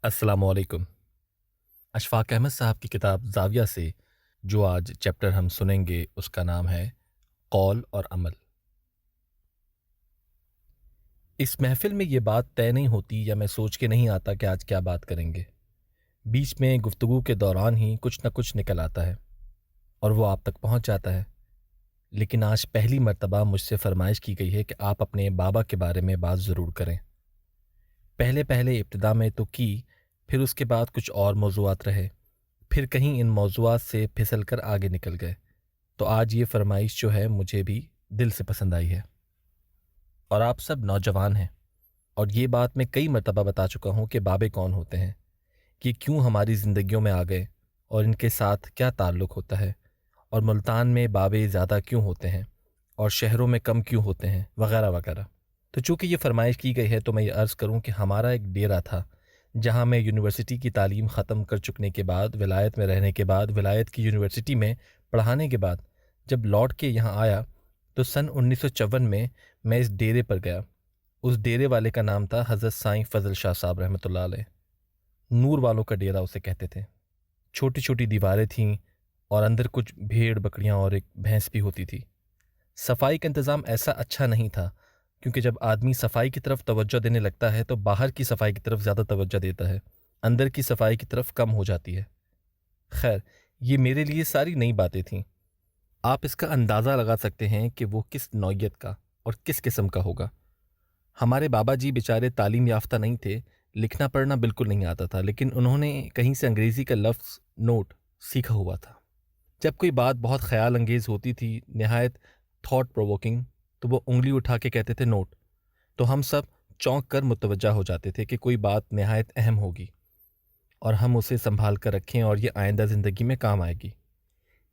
السلام علیکم۔ اشفاق احمد صاحب کی کتاب زاویہ سے جو آج چیپٹر ہم سنیں گے اس کا نام ہے قول اور عمل۔ اس محفل میں یہ بات طے نہیں ہوتی یا میں سوچ کے نہیں آتا کہ آج کیا بات کریں گے۔ بیچ میں گفتگو کے دوران ہی کچھ نہ کچھ نکل آتا ہے اور وہ آپ تک پہنچ جاتا ہے۔ لیکن آج پہلی مرتبہ مجھ سے فرمائش کی گئی ہے کہ آپ اپنے بابا کے بارے میں بات ضرور کریں۔ پہلے ابتدا میں تو کی، پھر اس کے بعد کچھ اور موضوعات رہے، پھر کہیں ان موضوعات سے پھسل کر آگے نکل گئے، تو آج یہ فرمائش جو ہے مجھے بھی دل سے پسند آئی ہے۔ اور آپ سب نوجوان ہیں، اور یہ بات میں کئی مرتبہ بتا چکا ہوں کہ بابے کون ہوتے ہیں، کہ کیوں ہماری زندگیوں میں آ گئے اور ان کے ساتھ کیا تعلق ہوتا ہے، اور ملتان میں بابے زیادہ کیوں ہوتے ہیں اور شہروں میں کم کیوں ہوتے ہیں، وغیرہ وغیرہ۔ تو چونکہ یہ فرمائش کی گئی ہے تو میں یہ عرض کروں کہ ہمارا ایک ڈیرا تھا جہاں میں یونیورسٹی کی تعلیم ختم کر چکنے کے بعد، ولایت میں رہنے کے بعد، ولایت کی یونیورسٹی میں پڑھانے کے بعد جب لوٹ کے یہاں آیا تو سن 1954 میں اس ڈیرے پر گیا۔ اس ڈیرے والے کا نام تھا حضرت سائیں فضل شاہ صاحب رحمۃ اللہ علیہ۔ نور والوں کا ڈیرا اسے کہتے تھے۔ چھوٹی چھوٹی دیواریں تھیں اور اندر کچھ بھیڑ بکریاں اور ایک بھینس بھی ہوتی تھی۔ صفائی کا انتظام ایسا اچھا نہیں تھا، کیونکہ جب آدمی صفائی کی طرف توجہ دینے لگتا ہے تو باہر کی صفائی کی طرف زیادہ توجہ دیتا ہے، اندر کی صفائی کی طرف کم ہو جاتی ہے۔ خیر، یہ میرے لیے ساری نئی باتیں تھیں۔ آپ اس کا اندازہ لگا سکتے ہیں کہ وہ کس نوعیت کا اور کس قسم کا ہوگا۔ ہمارے بابا جی بیچارے تعلیم یافتہ نہیں تھے، لکھنا پڑھنا بالکل نہیں آتا تھا، لیکن انہوں نے کہیں سے انگریزی کا لفظ نوٹ سیکھا ہوا تھا۔ جب کوئی بات بہت خیال انگیز ہوتی تھی، نہایت تھاٹ پرووکنگ، تو وہ انگلی اٹھا کے کہتے تھے نوٹ، تو ہم سب چونک کر متوجہ ہو جاتے تھے کہ کوئی بات نہایت اہم ہوگی اور ہم اسے سنبھال کر رکھیں اور یہ آئندہ زندگی میں کام آئے گی۔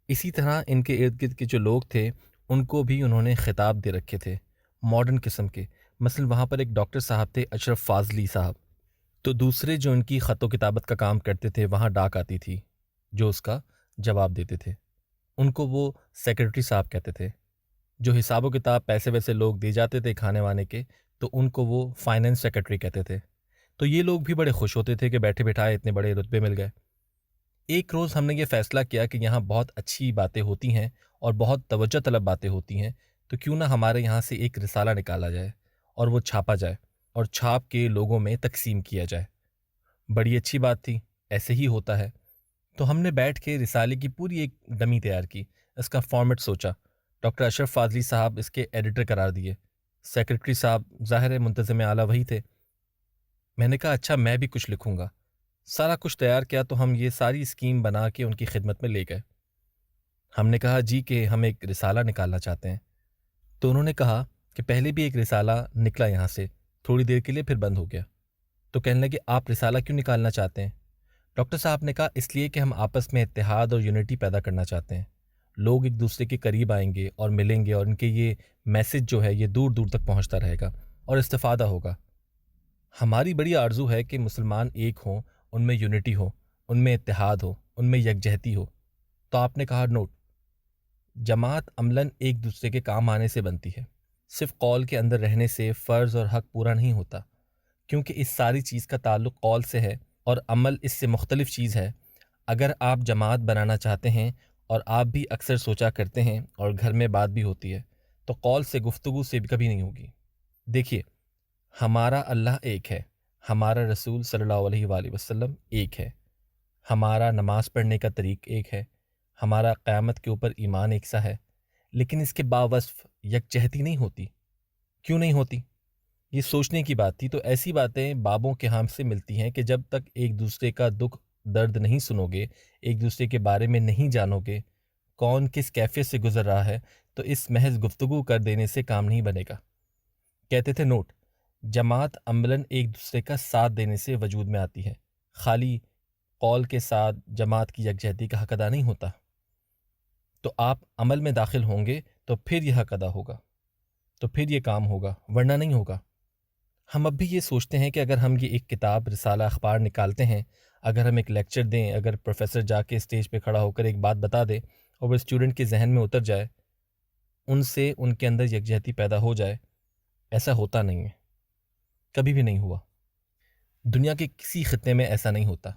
اسی طرح ان کے ارد گرد کے جو لوگ تھے ان کو بھی انہوں نے خطاب دے رکھے تھے، ماڈرن قسم کے۔ مثلا وہاں پر ایک ڈاکٹر صاحب تھے، اشرف فاضلی صاحب، تو دوسرے جو ان کی خط و کتابت کا کام کرتے تھے وہاں ڈاک آتی تھی جو اس کا جواب دیتے تھے، ان کو وہ سیکرٹری صاحب کہتے تھے۔ جو حساب و کتاب پیسے ویسے لوگ دے جاتے تھے کھانے وانے کے تو ان کو وہ فائنینس سیکرٹری کہتے تھے۔ تو یہ لوگ بھی بڑے خوش ہوتے تھے کہ بیٹھے بٹھائے اتنے بڑے رتبے مل گئے۔ ایک روز ہم نے یہ فیصلہ کیا کہ یہاں بہت اچھی باتیں ہوتی ہیں اور بہت توجہ طلب باتیں ہوتی ہیں، تو کیوں نہ ہمارے یہاں سے ایک رسالہ نکالا جائے اور وہ چھاپا جائے اور چھاپ کے لوگوں میں تقسیم کیا جائے۔ بڑی اچھی بات تھی، ایسے ہی ہوتا ہے۔ تو ہم نے بیٹھ کے رسالے کی پوری ایک ڈمی تیار کی، اس کا فارمیٹ سوچا۔ ڈاکٹر اشرف فاضلی صاحب اس کے ایڈیٹر قرار دیے، سیکرٹری صاحب ظاہر منتظم اعلیٰ وہی تھے۔ میں نے کہا اچھا میں بھی کچھ لکھوں گا۔ سارا کچھ تیار کیا تو ہم یہ ساری اسکیم بنا کے ان کی خدمت میں لے گئے۔ ہم نے کہا جی کہ ہم ایک رسالہ نکالنا چاہتے ہیں۔ تو انہوں نے کہا کہ پہلے بھی ایک رسالہ نکلا یہاں سے، تھوڑی دیر کے لیے پھر بند ہو گیا۔ تو کہنے لگے آپ رسالہ کیوں نکالنا چاہتے ہیں؟ ڈاکٹر صاحب نے کہا اس لیے کہ ہم آپس میں اتحاد اور یونٹی پیدا کرنا چاہتے ہیں۔ لوگ ایک دوسرے کے قریب آئیں گے اور ملیں گے اور ان کے یہ میسج جو ہے یہ دور دور تک پہنچتا رہے گا اور استفادہ ہوگا۔ ہماری بڑی آرزو ہے کہ مسلمان ایک ہوں، ان میں یونٹی ہو، ان میں اتحاد ہو، ان میں یکجہتی ہو۔ تو آپ نے کہا نوٹ، جماعت عملاً ایک دوسرے کے کام آنے سے بنتی ہے، صرف قول کے اندر رہنے سے فرض اور حق پورا نہیں ہوتا، کیونکہ اس ساری چیز کا تعلق قول سے ہے اور عمل اس سے مختلف چیز ہے۔ اگر آپ جماعت بنانا چاہتے ہیں اور آپ بھی اکثر سوچا کرتے ہیں اور گھر میں بات بھی ہوتی ہے تو قول سے گفتگو سے بھی کبھی نہیں ہوگی۔ دیکھیے، ہمارا اللہ ایک ہے، ہمارا رسول صلی اللہ علیہ وآلہ وسلم ایک ہے، ہمارا نماز پڑھنے کا طریق ایک ہے، ہمارا قیامت کے اوپر ایمان ایک سا ہے، لیکن اس کے باوصف یکجہتی نہیں ہوتی۔ کیوں نہیں ہوتی؟ یہ سوچنے کی بات تھی۔ تو ایسی باتیں بابوں کے ہم سے ملتی ہیں کہ جب تک ایک دوسرے کا دکھ درد نہیں سنو گے، ایک دوسرے کے بارے میں نہیں جانو گے، کون کس کیفیت سے گزر رہا ہے، تو اس محض گفتگو کر دینے سے کام نہیں بنے گا۔ کہتے تھے نوٹ، جماعت عملاً ایک دوسرے کا ساتھ دینے سے وجود میں آتی ہے، خالی قول کے ساتھ جماعت کی یکجہتی کا حق ادا نہیں ہوتا۔ تو آپ عمل میں داخل ہوں گے تو پھر یہ حق ادا ہوگا، تو پھر یہ کام ہوگا، ورنہ نہیں ہوگا۔ ہم اب بھی یہ سوچتے ہیں کہ اگر ہم یہ ایک کتاب رسالہ اخبار نکالتے ہیں، اگر ہم ایک لیکچر دیں، اگر پروفیسر جا کے اسٹیج پہ کھڑا ہو کر ایک بات بتا دے اور وہ اسٹوڈنٹ کے ذہن میں اتر جائے، ان سے ان کے اندر یکجہتی پیدا ہو جائے، ایسا ہوتا نہیں ہے، کبھی بھی نہیں ہوا۔ دنیا کے کسی خطے میں ایسا نہیں ہوتا۔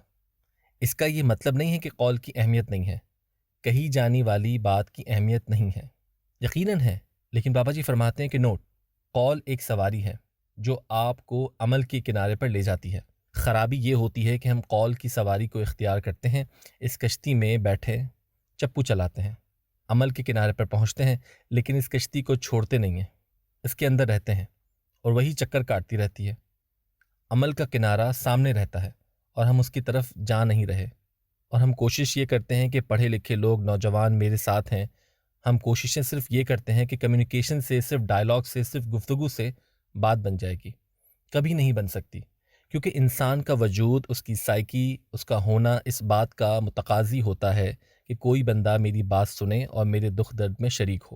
اس کا یہ مطلب نہیں ہے کہ قول کی اہمیت نہیں ہے، کہی جانے والی بات کی اہمیت نہیں ہے، یقیناً ہے، لیکن بابا جی فرماتے ہیں کہ نوٹ، قول ایک سواری ہے جو آپ کو عمل کے کنارے پر لے جاتی ہے۔ خرابی یہ ہوتی ہے کہ ہم قول کی سواری کو اختیار کرتے ہیں، اس کشتی میں بیٹھے چپو چلاتے ہیں، عمل کے کنارے پر پہنچتے ہیں، لیکن اس کشتی کو چھوڑتے نہیں ہیں، اس کے اندر رہتے ہیں اور وہی چکر کاٹتی رہتی ہے۔ عمل کا کنارہ سامنے رہتا ہے اور ہم اس کی طرف جا نہیں رہے، اور ہم کوشش یہ کرتے ہیں کہ پڑھے لکھے لوگ، نوجوان میرے ساتھ ہیں، ہم کوششیں صرف یہ کرتے ہیں کہ کمیونیکیشن سے، صرف ڈائلاگ سے، صرف گفتگو سے بات بن جائے گی۔ کبھی نہیں بن سکتی، کیونکہ انسان کا وجود، اس کی سائیکی، اس کا ہونا اس بات کا متقاضی ہوتا ہے کہ کوئی بندہ میری بات سنے اور میرے دکھ درد میں شریک ہو۔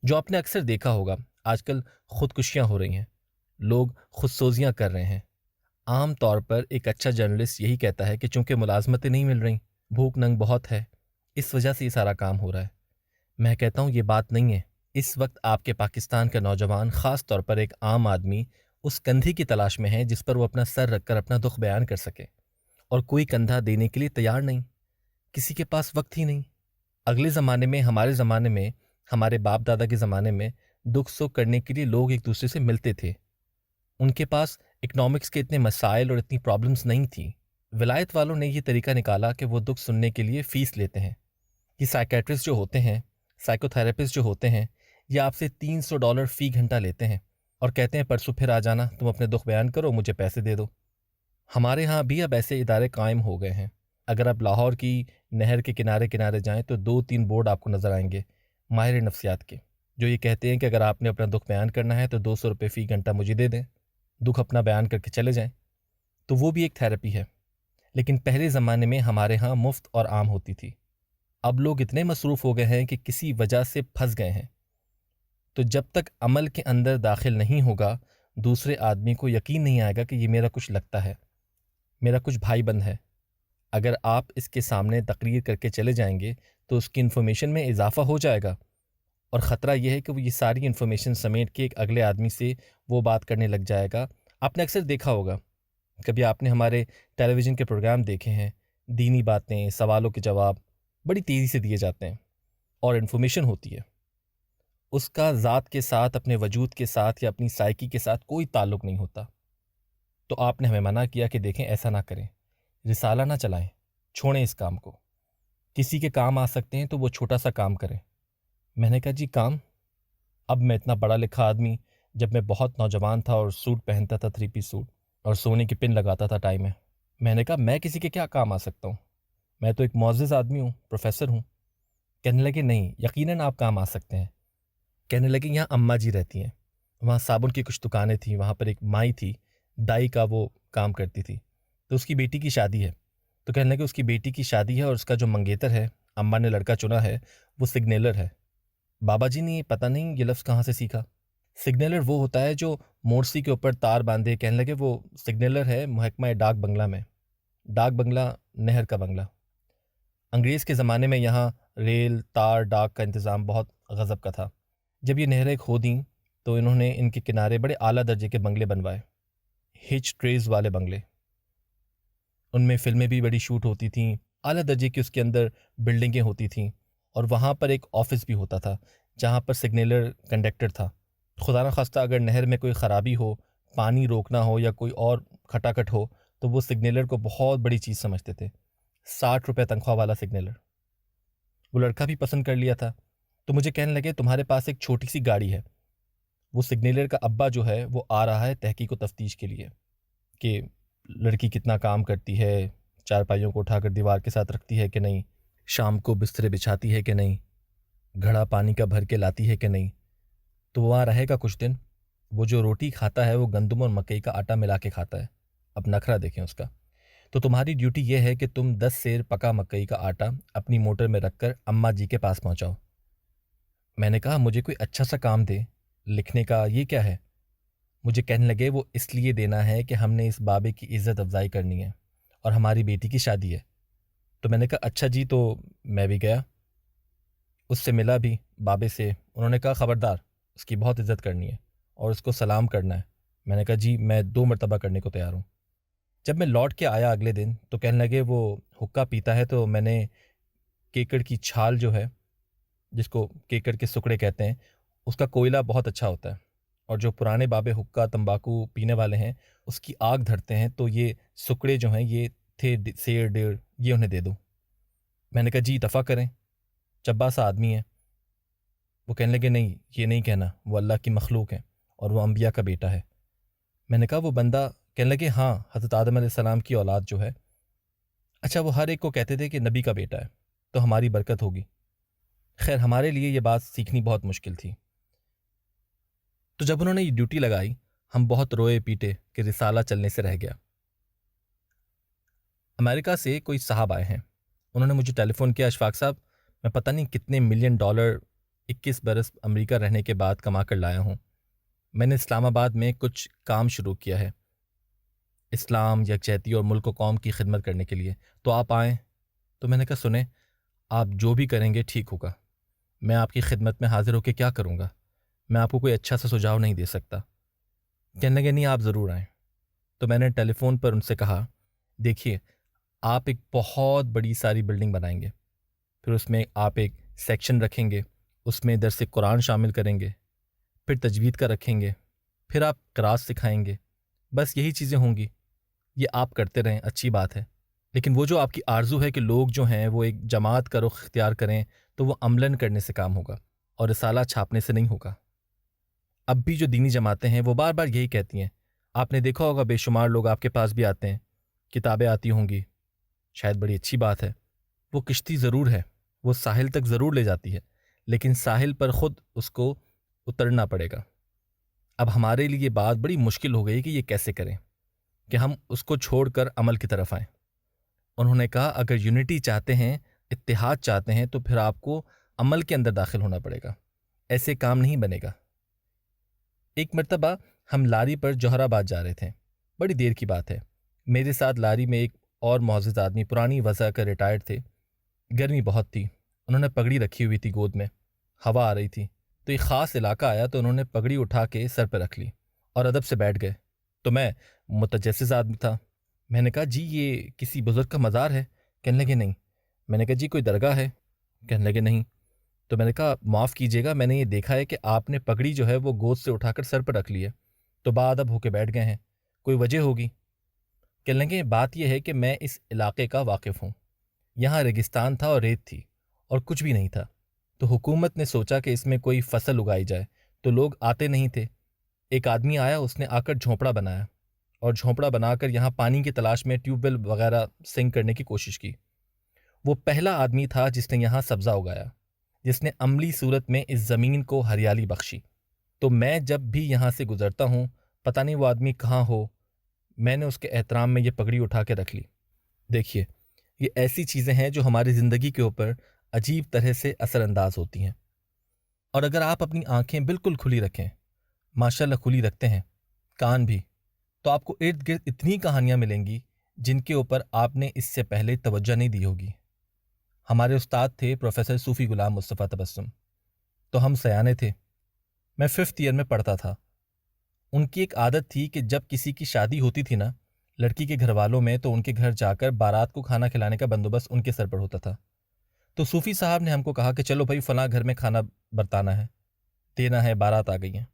جو آپ نے اکثر دیکھا ہوگا، آج کل خودکشیاں ہو رہی ہیں، لوگ خودسوزیاں کر رہے ہیں۔ عام طور پر ایک اچھا جرنلسٹ یہی کہتا ہے کہ چونکہ ملازمتیں نہیں مل رہی، بھوک ننگ بہت ہے، اس وجہ سے یہ سارا کام ہو رہا ہے۔ میں کہتا ہوں یہ بات نہیں ہے۔ اس وقت آپ کے پاکستان کا نوجوان، خاص طور پر ایک عام آدمی، اس کندھے کی تلاش میں ہے جس پر وہ اپنا سر رکھ کر اپنا دکھ بیان کر سکے، اور کوئی کندھا دینے کے لیے تیار نہیں، کسی کے پاس وقت ہی نہیں۔ اگلے زمانے میں، ہمارے زمانے میں، ہمارے باپ دادا کے زمانے میں دکھ سکھ کرنے کے لیے لوگ ایک دوسرے سے ملتے تھے، ان کے پاس اکنامکس کے اتنے مسائل اور اتنی پرابلمز نہیں تھیں۔ ولایت والوں نے یہ طریقہ نکالا کہ وہ دکھ سننے کے لیے فیس لیتے ہیں۔ یہ سائیکیٹرسٹ جو ہوتے ہیں، سائیکو تھراپسٹ جو ہوتے ہیں، یہ آپ سے $300 فی گھنٹہ لیتے ہیں اور کہتے ہیں پرسوں پھر آ جانا، تم اپنے دکھ بیان کرو، مجھے پیسے دے دو۔ ہمارے ہاں بھی اب ایسے ادارے قائم ہو گئے ہیں۔ اگر آپ لاہور کی نہر کے کنارے کنارے جائیں تو 2-3 بورڈ آپ کو نظر آئیں گے ماہر نفسیات کے، جو یہ کہتے ہیں کہ اگر آپ نے اپنا دکھ بیان کرنا ہے تو $200 فی گھنٹہ مجھے دے دیں، دکھ اپنا بیان کر کے چلے جائیں۔ تو وہ بھی ایک تھراپی ہے، لیکن پہلے زمانے میں ہمارے ہاں مفت اور عام ہوتی تھی۔ اب لوگ اتنے مصروف ہو گئے ہیں کہ کسی وجہ سے پھنس گئے ہیں، تو جب تک عمل کے اندر داخل نہیں ہوگا، دوسرے آدمی کو یقین نہیں آئے گا کہ یہ میرا کچھ لگتا ہے، میرا کچھ بھائی بند ہے۔ اگر آپ اس کے سامنے تقریر کر کے چلے جائیں گے تو اس کی انفارمیشن میں اضافہ ہو جائے گا، اور خطرہ یہ ہے کہ وہ یہ ساری انفارمیشن سمیٹ کے ایک اگلے آدمی سے وہ بات کرنے لگ جائے گا۔ آپ نے اکثر دیکھا ہوگا، کبھی آپ نے ہمارے ٹیلی ویژن کے پروگرام دیکھے ہیں، دینی باتیں، سوالوں کے جواب بڑی تیزی سے دیے جاتے ہیں، اور انفارمیشن ہوتی ہے، اس کا ذات کے ساتھ، اپنے وجود کے ساتھ یا اپنی سائیکی کے ساتھ کوئی تعلق نہیں ہوتا۔ تو آپ نے ہمیں منع کیا کہ دیکھیں ایسا نہ کریں، رسالہ نہ چلائیں، چھوڑیں اس کام کو، کسی کے کام آ سکتے ہیں تو وہ چھوٹا سا کام کریں۔ میں نے کہا جی کام؟ اب میں اتنا پڑھا لکھا آدمی، جب میں بہت نوجوان تھا اور سوٹ پہنتا تھا، 3 پیس سوٹ، اور سونے کی پن لگاتا تھا ٹائی میں نے کہا میں کسی کے کیا کام آ سکتا ہوں، میں تو ایک معزز آدمی ہوں، پروفیسر ہوں۔ کہنے لگے نہیں، یقیناً آپ کام آ سکتے ہیں۔ کہنے لگے یہاں اماں جی رہتی ہیں، وہاں صابن کی کچھ دکانیں تھیں، وہاں پر ایک مائی تھی، دائی کا وہ کام کرتی تھی، تو اس کی بیٹی کی شادی ہے۔ تو کہنے لگے اس کی بیٹی کی شادی ہے اور اس کا جو منگیتر ہے، اماں نے لڑکا چنا ہے، وہ سگنیلر ہے۔ بابا جی نے پتہ نہیں یہ لفظ کہاں سے سیکھا۔ سگنیلر وہ ہوتا ہے جو مورسی کے اوپر تار باندھے، کہنے لگے وہ سگنیلر ہے محکمہ ڈاک بنگلہ میں، ڈاک بنگلہ نہر کا بنگلہ۔ انگریز کے زمانے میں یہاں ریل، تار، ڈاک کا انتظام بہت غضب کا تھا۔ جب یہ نہریں کھودیں تو انہوں نے ان کے کنارے بڑے اعلیٰ درجے کے بنگلے بنوائے، ہچ ٹریز والے بنگلے، ان میں فلمیں بھی بڑی شوٹ ہوتی تھیں، اعلیٰ درجے کی اس کے اندر بلڈنگیں ہوتی تھیں، اور وہاں پر ایک آفس بھی ہوتا تھا جہاں پر سگنیلر کنڈکٹر تھا۔ خدا نخواستہ اگر نہر میں کوئی خرابی ہو، پانی روکنا ہو یا کوئی اور کھٹاکھٹ ہو، تو وہ سگنیلر کو بہت بڑی چیز سمجھتے تھے۔ $60 تنخواہ والا سگنیلر۔ وہ لڑکا بھی پسند کر لیا تھا، تو مجھے کہنے لگے تمہارے پاس ایک چھوٹی سی گاڑی ہے، وہ سگنیلر کا ابا جو ہے وہ آ رہا ہے تحقیق و تفتیش کے لیے کہ لڑکی کتنا کام کرتی ہے، چارپائیوں کو اٹھا کر دیوار کے ساتھ رکھتی ہے کہ نہیں، شام کو بسترے بچھاتی ہے کہ نہیں، گھڑا پانی کا بھر کے لاتی ہے کہ نہیں۔ تو وہ وہاں رہے گا کچھ دن، وہ جو روٹی کھاتا ہے وہ گندم اور مکئی کا آٹا ملا کے کھاتا ہے۔ اب نخرہ دیکھیں اس کا۔ تو تمہاری ڈیوٹی یہ ہے کہ تم 10 سیر پکا مکئی کا آٹا اپنی موٹر میں رکھ کر اماں جی کے پاس پہنچاؤ۔ میں نے کہا مجھے کوئی اچھا سا کام دے، لکھنے کا یہ کیا ہے؟ مجھے کہنے لگے وہ اس لیے دینا ہے کہ ہم نے اس بابے کی عزت افزائی کرنی ہے اور ہماری بیٹی کی شادی ہے۔ تو میں نے کہا اچھا جی، تو میں بھی گیا، اس سے ملا بھی بابے سے۔ انہوں نے کہا خبردار، اس کی بہت عزت کرنی ہے اور اس کو سلام کرنا ہے۔ میں نے کہا جی میں 2 مرتبہ کرنے کو تیار ہوں۔ جب میں لوٹ کے آیا اگلے دن تو کہنے لگے وہ حقہ پیتا ہے تو میں نے کیکڑ کی چھال جو ہے، جس کو کیکڑ کے سکڑے کہتے ہیں، اس کا کوئلہ بہت اچھا ہوتا ہے، اور جو پرانے باب حقہ تمباکو پینے والے ہیں اس کی آگ دھرتے ہیں، تو یہ سکڑے جو ہیں یہ تھے 1.5 یہ انہیں دے دو۔ میں نے کہا جی دفع کریں، چبا سا آدمی ہے۔ وہ کہنے لگے نہیں، یہ نہیں کہنا، وہ اللہ کی مخلوق ہے اور وہ انبیاء کا بیٹا ہے۔ میں نے کہا وہ بندہ، کہنے لگے ہاں حضرت آدم علیہ السلام کی اولاد جو ہے، اچھا وہ ہر ایک کو کہتے تھے کہ نبی کا بیٹا ہے تو ہماری برکت ہوگی۔ خیر ہمارے لیے یہ بات سیکھنی بہت مشکل تھی۔ تو جب انہوں نے یہ ڈیوٹی لگائی ہم بہت روئے پیٹے کہ رسالہ چلنے سے رہ گیا۔ امریکہ سے کوئی صاحب آئے ہیں، انہوں نے مجھے ٹیلی فون کیا، اشفاق صاحب میں پتہ نہیں کتنے ملین ڈالر 21 برس امریکہ رہنے کے بعد کما کر لایا ہوں۔ میں نے اسلام آباد میں کچھ کام شروع کیا ہے اسلام، یکجہتی اور ملک و قوم کی خدمت کرنے کے لیے، تو آپ آئیں۔ تو میں نے کہا سنیں، آپ جو بھی کریں گے ٹھیک ہوگا، میں آپ کی خدمت میں حاضر ہو کے کیا کروں گا، میں آپ کو کوئی اچھا سا سجھاؤ نہیں دے سکتا۔ کہنے لگے نہیں آپ ضرور آئیں۔ تو میں نے ٹیلی فون پر ان سے کہا دیکھیے آپ ایک بہت بڑی ساری بلڈنگ بنائیں گے، پھر اس میں آپ ایک سیکشن رکھیں گے، اس میں درس قرآن شامل کریں گے، پھر تجوید کا رکھیں گے، پھر آپ قرات سکھائیں گے، بس یہی چیزیں ہوں گی، یہ آپ کرتے رہیں اچھی بات ہے، لیکن وہ جو آپ کی آرزو ہے کہ لوگ جو ہیں وہ ایک جماعت کا رخ اختیار کریں تو وہ عملاً کرنے سے کام ہوگا اور رسالہ چھاپنے سے نہیں ہوگا۔ اب بھی جو دینی جماعتیں ہیں وہ بار بار یہی کہتی ہیں، آپ نے دیکھا ہوگا بے شمار لوگ آپ کے پاس بھی آتے ہیں، کتابیں آتی ہوں گی، شاید بڑی اچھی بات ہے، وہ کشتی ضرور ہے، وہ ساحل تک ضرور لے جاتی ہے، لیکن ساحل پر خود اس کو اترنا پڑے گا۔ اب ہمارے لیے یہ بات بڑی مشکل ہو گئی کہ یہ کیسے کریں کہ ہم اس کو چھوڑ کر عمل کی طرف آئیں۔ انہوں نے کہا اگر یونٹی چاہتے ہیں، اتحاد چاہتے ہیں، تو پھر آپ کو عمل کے اندر داخل ہونا پڑے گا، ایسے کام نہیں بنے گا۔ ایک مرتبہ ہم لاری پر جوہر آباد جا رہے تھے، بڑی دیر کی بات ہے، میرے ساتھ لاری میں ایک اور معزز آدمی پرانی وضع کا ریٹائرڈ تھے، گرمی بہت تھی، انہوں نے پگڑی رکھی ہوئی تھی گود میں، ہوا آ رہی تھی، تو ایک خاص علاقہ آیا تو انہوں نے پگڑی اٹھا کے سر پہ رکھ لی اور ادب سے بیٹھ گئے، تو میں متجسس آدمی تھا، میں نے کہا جی یہ کسی بزرگ کا مزار ہے؟ کہنے لگے نہیں۔ میں نے کہا جی کوئی درگاہ ہے؟ کہنے لگے نہیں۔ تو میں نے کہا معاف کیجیے گا، میں نے یہ دیکھا ہے کہ آپ نے پگڑی جو ہے وہ گود سے اٹھا کر سر پر رکھ لی ہے، تو باادب ہو کے بیٹھ گئے ہیں، کوئی وجہ ہوگی؟ کہنے لگے بات یہ ہے کہ میں اس علاقے کا واقف ہوں، یہاں ریگستان تھا اور ریت تھی اور کچھ بھی نہیں تھا، تو حکومت نے سوچا کہ اس میں کوئی فصل اگائی جائے، تو لوگ آتے نہیں تھے، ایک آدمی آیا، اس نے آ کر جھونپڑا بنایا اور جھونپڑا بنا کر یہاں پانی کی تلاش میں ٹیوب ویل وغیرہ سنک کرنے کی کوشش کی۔ وہ پہلا آدمی تھا جس نے یہاں سبزہ اگایا، جس نے عملی صورت میں اس زمین کو ہریالی بخشی۔ تو میں جب بھی یہاں سے گزرتا ہوں، پتہ نہیں وہ آدمی کہاں ہو، میں نے اس کے احترام میں یہ پگڑی اٹھا کے رکھ لی۔ دیکھیے یہ ایسی چیزیں ہیں جو ہماری زندگی کے اوپر عجیب طرح سے اثر انداز ہوتی ہیں، اور اگر آپ اپنی آنکھیں بالکل کھلی رکھیں، ماشاءاللہ کھلی رکھتے ہیں، کان بھی، تو آپ کو ارد گرد اتنی کہانیاں ملیں گی جن کے اوپر آپ نے اس سے پہلے توجہ نہیں دی ہوگی۔ ہمارے استاد تھے پروفیسر صوفی غلام مصطفیٰ تبسم، تو ہم سیانے تھے، میں 5th ایئر میں پڑھتا تھا۔ ان کی ایک عادت تھی کہ جب کسی کی شادی ہوتی تھی نا لڑکی کے گھر والوں میں، تو ان کے گھر جا کر بارات کو کھانا کھلانے کا بندوبست ان کے سر پر ہوتا تھا۔ تو صوفی صاحب نے ہم کو کہا کہ چلو بھائی فلاں گھر میں کھانا برتانا ہے، دینا ہے، بارات آ گئی ہیں۔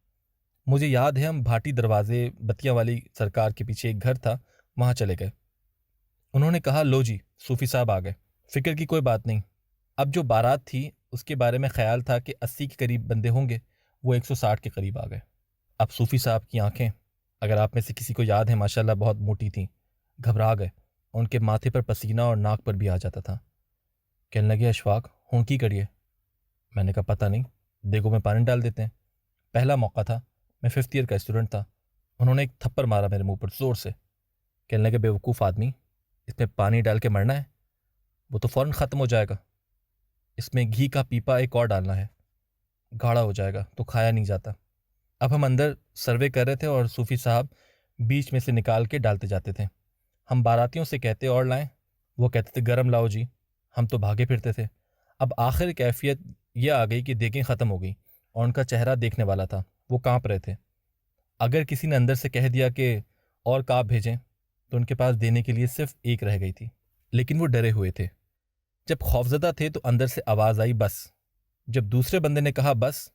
مجھے یاد ہے ہم بھاٹی دروازے بتیاں والی سرکار کے پیچھے ایک گھر تھا، وہاں چلے گئے۔ انہوں نے کہا لو جی صوفی صاحب آ گئے، فکر کی کوئی بات نہیں۔ اب جو بارات تھی اس کے بارے میں خیال تھا کہ 80 کے قریب بندے ہوں گے، وہ 160 کے قریب آ گئے۔ اب صوفی صاحب کی آنکھیں، اگر آپ میں سے کسی کو یاد ہے، ماشاءاللہ بہت موٹی تھیں، گھبرا گئے، ان کے ماتھے پر پسینہ اور ناک پر بھی آ جاتا تھا۔ کہنے لگے اشفاق ہوں کی کریے؟ میں نے کہا پتہ نہیں، دیگوں میں پانی ڈال دیتے ہیں۔ پہلا موقع تھا، میں 5th ایئر کا اسٹوڈنٹ تھا۔ انہوں نے ایک تھپڑ مارا میرے منہ پر زور سے، کہنے لگے بے وقوف آدمی، اس میں پانی ڈال کے مرنا ہے؟ وہ تو فوراً ختم ہو جائے گا، اس میں گھی کا پیپا ایک اور ڈالنا ہے، گاڑھا ہو جائے گا تو کھایا نہیں جاتا۔ اب ہم اندر سروے کر رہے تھے اور صوفی صاحب بیچ میں سے نکال کے ڈالتے جاتے تھے۔ ہم باراتیوں سے کہتے اور لائیں، وہ کہتے تھے گرم لاؤ جی، ہم تو بھاگے پھرتے تھے۔ اب آخر کیفیت یہ آ گئی کہ دیگیں ختم ہو گئی اور ان کا چہرہ دیکھنے والا تھا، وہ کانپ رہے تھے۔ اگر کسی نے اندر سے کہہ دیا کہ اور کاپ بھیجیں تو ان کے پاس دینے کے لیے صرف ایک رہ گئی تھی، لیکن وہ ڈرے ہوئے تھے۔ جب خوفزدہ تھے تو اندر سے آواز آئی بس۔ جب دوسرے بندے نے کہا بس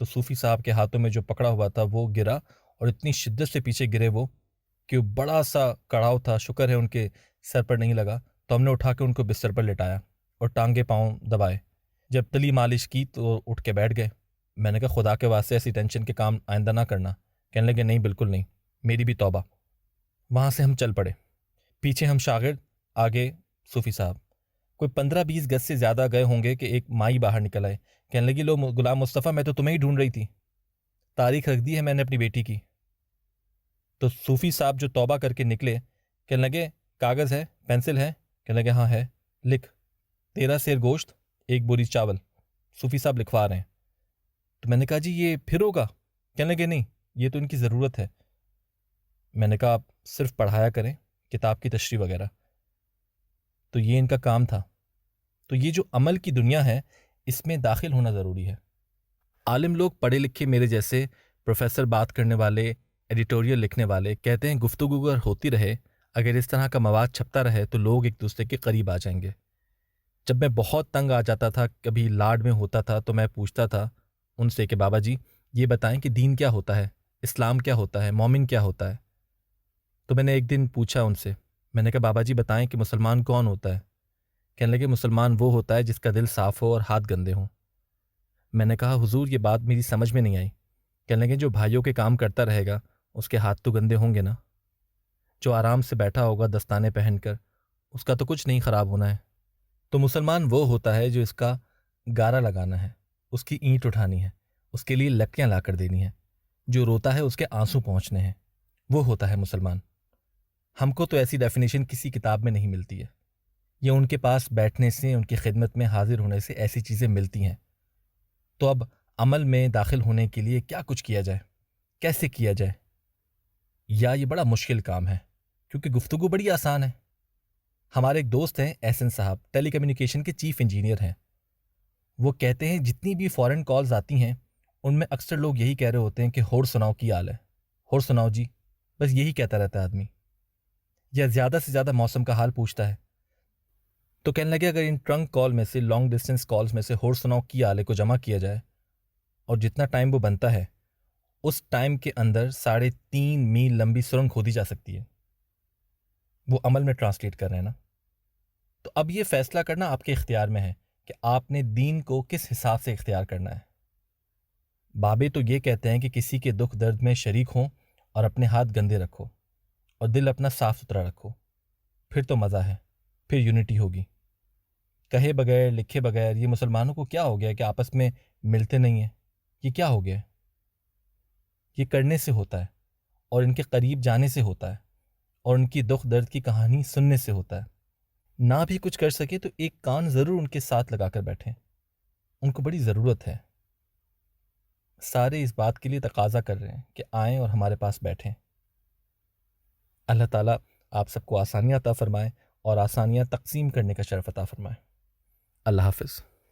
تو صوفی صاحب کے ہاتھوں میں جو پکڑا ہوا تھا وہ گرا، اور اتنی شدت سے پیچھے گرے وہ کہ وہ بڑا سا کڑاؤ تھا، شکر ہے ان کے سر پر نہیں لگا، تو ہم نے اٹھا کے ان کو بستر پر لٹایا اور ٹانگے پاؤں دبائے۔ جب تلی مالش کی تو اٹھ کے بیٹھ گئے۔ میں نے کہا خدا کے واسطے ایسی ٹینشن کے کام آئندہ نہ کرنا۔ کہنے لگے نہیں بالکل نہیں، میری بھی توبہ۔ وہاں سے ہم چل پڑے، پیچھے ہم شاگرد، آگے صوفی صاحب۔ کوئی 15-20 گز سے زیادہ گئے ہوں گے کہ ایک مائی باہر نکل آئے، کہنے لگی لو غلام مصطفیٰ میں تو تمہیں ہی ڈھونڈ رہی تھی، تاریخ رکھ دی ہے میں نے اپنی بیٹی کی۔ تو صوفی صاحب جو توبہ کر کے نکلے، کہنے لگے کاغذ ہے، پینسل ہے؟ کہنے لگے ہاں ہے، لکھ 13 سیر گوشت، 1 بوری چاول۔ صوفی صاحب لکھوا رہے ہیں۔ تو میں نے کہا جی یہ پھر ہوگا؟ کہنے لگے نہیں، یہ تو ان کی ضرورت ہے۔ میں نے کہا آپ صرف پڑھایا کریں کتاب کی تشریح وغیرہ۔ تو یہ ان کا کام تھا۔ تو یہ جو عمل کی دنیا ہے اس میں داخل ہونا ضروری ہے۔ عالم لوگ پڑھے لکھے میرے جیسے پروفیسر، بات کرنے والے، ایڈیٹوریل لکھنے والے کہتے ہیں گفتگو اگر ہوتی رہے، اگر اس طرح کا مواد چھپتا رہے تو لوگ ایک دوسرے کے قریب آ جائیں گے۔ جب میں بہت تنگ آ جاتا تھا، کبھی لاڈ میں ہوتا تھا، تو میں پوچھتا تھا ان سے کہ بابا جی یہ بتائیں کہ دین کیا ہوتا ہے، اسلام کیا ہوتا ہے، مومن کیا ہوتا ہے۔ تو میں نے ایک دن پوچھا ان سے، میں نے کہا بابا جی بتائیں کہ مسلمان کون ہوتا ہے؟ کہنے لگے مسلمان وہ ہوتا ہے جس کا دل صاف ہو اور ہاتھ گندے ہوں۔ میں نے کہا حضور یہ بات میری سمجھ میں نہیں آئی۔ کہنے لگے جو بھائیوں کے کام کرتا رہے گا اس کے ہاتھ تو گندے ہوں گے نا، جو آرام سے بیٹھا ہوگا دستانے پہن کر اس کا تو کچھ نہیں خراب ہونا ہے۔ تو مسلمان وہ ہوتا ہے جو اس کا گارا لگانا ہے، اس کی اینٹ اٹھانی ہے، اس کے لیے لکڑیاں لا کر دینی ہیں، جو روتا ہے اس کے آنسو پہنچنے ہیں، وہ ہوتا ہے مسلمان۔ ہم کو تو ایسی ڈیفینیشن کسی کتاب میں نہیں ملتی ہے، یا ان کے پاس بیٹھنے سے، ان کی خدمت میں حاضر ہونے سے ایسی چیزیں ملتی ہیں۔ تو اب عمل میں داخل ہونے کے لیے کیا کچھ کیا جائے، کیسے کیا جائے؟ یا یہ بڑا مشکل کام ہے، کیونکہ گفتگو بڑی آسان ہے۔ ہمارے ایک دوست ہیں احسن صاحب، ٹیلی کمیونیکیشن کے چیف انجینئر ہیں۔ وہ کہتے ہیں جتنی بھی فورن کالز آتی ہیں ان میں اکثر لوگ یہی کہہ رہے ہوتے ہیں کہ ہور سناؤ کی حال ہے، ہور سناؤ جی، بس یہی کہتا رہتا ہے آدمی، یا زیادہ سے زیادہ موسم کا حال پوچھتا ہے۔ تو کہنے لگے اگر ان ٹرنک کال میں سے، لانگ ڈسٹینس کالز میں سے ہور سناؤ کی آلے کو جمع کیا جائے اور جتنا ٹائم وہ بنتا ہے اس ٹائم کے اندر 3.5 میل لمبی سرنگ کھودی جا سکتی ہے۔ وہ عمل میں ٹرانسلیٹ کر رہے ہیں نا۔ تو اب یہ فیصلہ کرنا آپ کے اختیار میں ہے کہ آپ نے دین کو کس حساب سے اختیار کرنا ہے۔ بابے تو یہ کہتے ہیں کہ کسی کے دکھ درد میں شریک ہوں اور اپنے ہاتھ گندے رکھو اور دل اپنا صاف ستھرا رکھو، پھر تو مزہ ہے، پھر یونٹی ہوگی۔ کہے بغیر، لکھے بغیر یہ مسلمانوں کو کیا ہو گیا کہ آپس میں ملتے نہیں ہیں؟ یہ کیا ہو گیا؟ یہ کرنے سے ہوتا ہے، اور ان کے قریب جانے سے ہوتا ہے، اور ان کی دکھ درد کی کہانی سننے سے ہوتا ہے۔ نہ بھی کچھ کر سکے تو ایک کان ضرور ان کے ساتھ لگا کر بیٹھیں، ان کو بڑی ضرورت ہے۔ سارے اس بات کے لیے تقاضا کر رہے ہیں کہ آئیں اور ہمارے پاس بیٹھیں۔ اللہ تعالیٰ آپ سب کو آسانیاں عطا فرمائے اور آسانیاں تقسیم کرنے کا شرف عطا فرمائے۔ اللہ حافظ۔